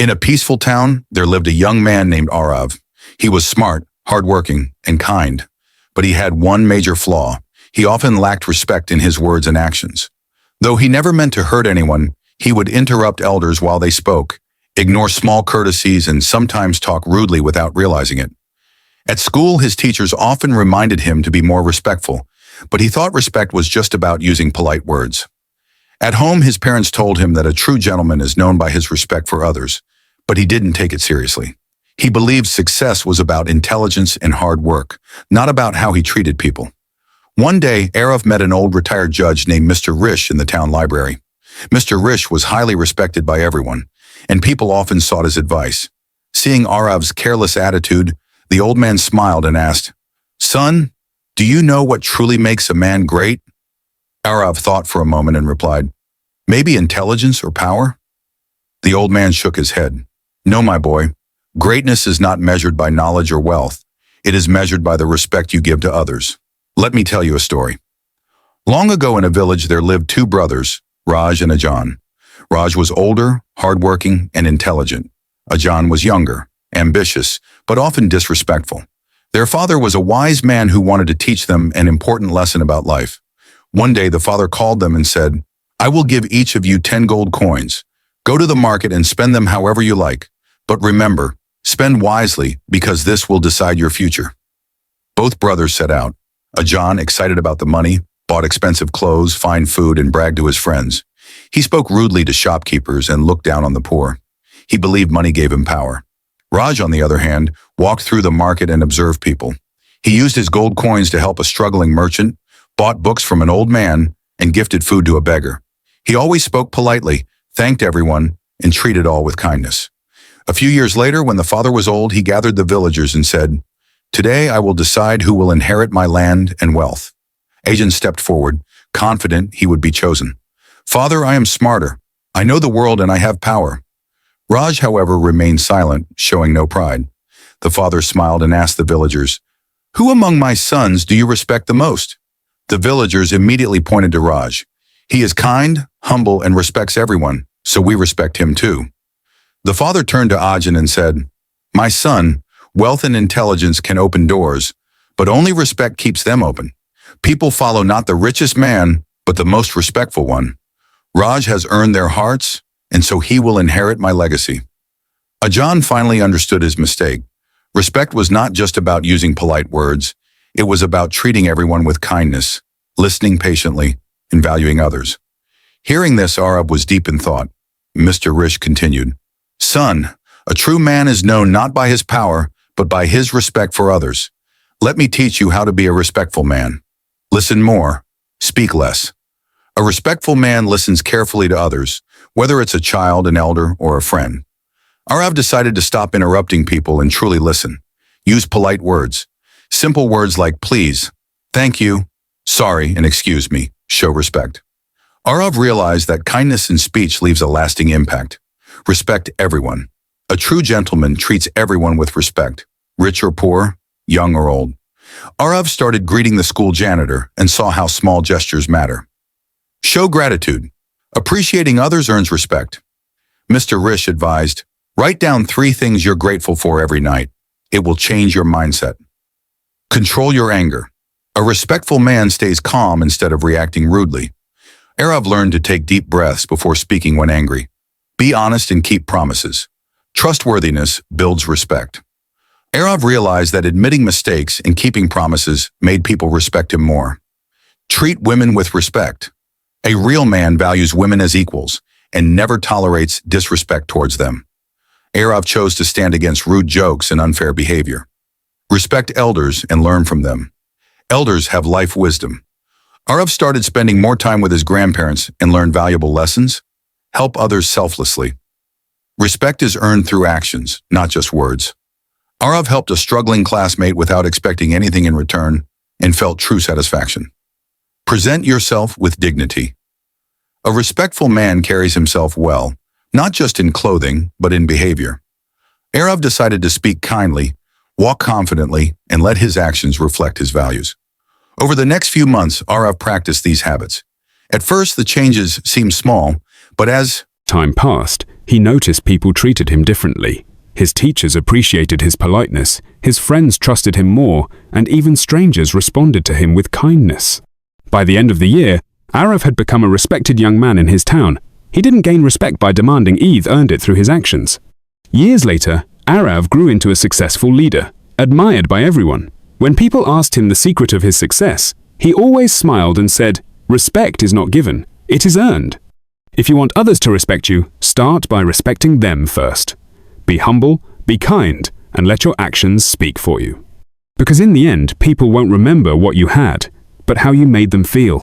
In a peaceful town, there lived a young man named Aarav. He was smart, hardworking, and kind. But he had one major flaw. He often lacked respect in his words and actions. Though he never meant to hurt anyone, he would interrupt elders while they spoke, ignore small courtesies, and sometimes talk rudely without realizing it. At school, his teachers often reminded him to be more respectful, but he thought respect was just about using polite words. At home, his parents told him that a true gentleman is known by his respect for others, but he didn't take it seriously. He believed success was about intelligence and hard work, not about how he treated people. One day, Aarav met an old retired judge named Mr. Rish in the town library. Mr. Rish was highly respected by everyone, and people often sought his advice. Seeing Aarav's careless attitude, the old man smiled and asked, "Son, do you know what truly makes a man great?" Aarav thought for a moment and replied, "Maybe intelligence or power?" The old man shook his head. "No, my boy. Greatness is not measured by knowledge or wealth. It is measured by the respect you give to others. Let me tell you a story. Long ago in a village there lived two brothers, Raj and Ajan. Raj was older, hardworking, and intelligent. Ajan was younger, ambitious, but often disrespectful. Their father was a wise man who wanted to teach them an important lesson about life. One day the father called them and said, "I will give each of you 10 gold coins. Go to the market and spend them however you like. But remember, spend wisely because this will decide your future." Both brothers set out. Ajan, excited about the money, bought expensive clothes, fine food, and bragged to his friends. He spoke rudely to shopkeepers and looked down on the poor. He believed money gave him power. Raj, on the other hand, walked through the market and observed people. He used his gold coins to help a struggling merchant, bought books from an old man, and gifted food to a beggar. He always spoke politely, thanked everyone, and treated all with kindness. A few years later, when the father was old, he gathered the villagers and said, "Today I will decide who will inherit my land and wealth." Ajan stepped forward, confident he would be chosen. "Father, I am smarter. I know the world and I have power." Raj, however, remained silent, showing no pride. The father smiled and asked the villagers, "Who among my sons do you respect the most?" The villagers immediately pointed to Raj. "He is kind, humble, and respects everyone, so we respect him too." The father turned to Ajan and said, "My son, wealth and intelligence can open doors, but only respect keeps them open. People follow not the richest man, but the most respectful one. Raj has earned their hearts, and so he will inherit my legacy." Ajan finally understood his mistake. Respect was not just about using polite words. It was about treating everyone with kindness, listening patiently, and valuing others. Hearing this, Aarav was deep in thought. Mr. Rish continued, "Son, a true man is known not by his power, but by his respect for others. Let me teach you how to be a respectful man. Listen more, speak less. A respectful man listens carefully to others, whether it's a child, an elder, or a friend." Aarav decided to stop interrupting people and truly listen. Use polite words. Simple words like please, thank you, sorry, and excuse me show respect. Aarav realized that kindness in speech leaves a lasting impact. Respect everyone. A true gentleman treats everyone with respect, rich or poor, young or old. Aarav started greeting the school janitor and saw how small gestures matter. Show gratitude. Appreciating others earns respect. Mr. Rish advised, write down 3 things you're grateful for every night. It will change your mindset. Control your anger. A respectful man stays calm instead of reacting rudely. Aarav learned to take deep breaths before speaking when angry. Be honest and keep promises. Trustworthiness builds respect. Aarav realized that admitting mistakes and keeping promises made people respect him more. Treat women with respect. A real man values women as equals and never tolerates disrespect towards them. Aarav chose to stand against rude jokes and unfair behavior. Respect elders and learn from them. Elders have life wisdom. Aarav started spending more time with his grandparents and learned valuable lessons. Help others selflessly. Respect is earned through actions, not just words. Aarav helped a struggling classmate without expecting anything in return and felt true satisfaction. Present yourself with dignity. A respectful man carries himself well, not just in clothing, but in behavior. Aarav decided to speak kindly, walk confidently, and let his actions reflect his values. Over the next few months, Aarav practiced these habits. At first, the changes seemed small, but as time passed, He noticed people treated him differently. His teachers appreciated his politeness, his friends trusted him more, and even strangers responded to him with kindness. By the end of the year, Aarav had become a respected young man in his town. He didn't gain respect by demanding, Eve earned it through his actions. Years later, Aarav grew into a successful leader, admired by everyone. When people asked him the secret of his success, he always smiled and said, "Respect is not given, it is earned." If you want others to respect you, start by respecting them first. Be humble, be kind, and let your actions speak for you. Because in the end, people won't remember what you had, but how you made them feel.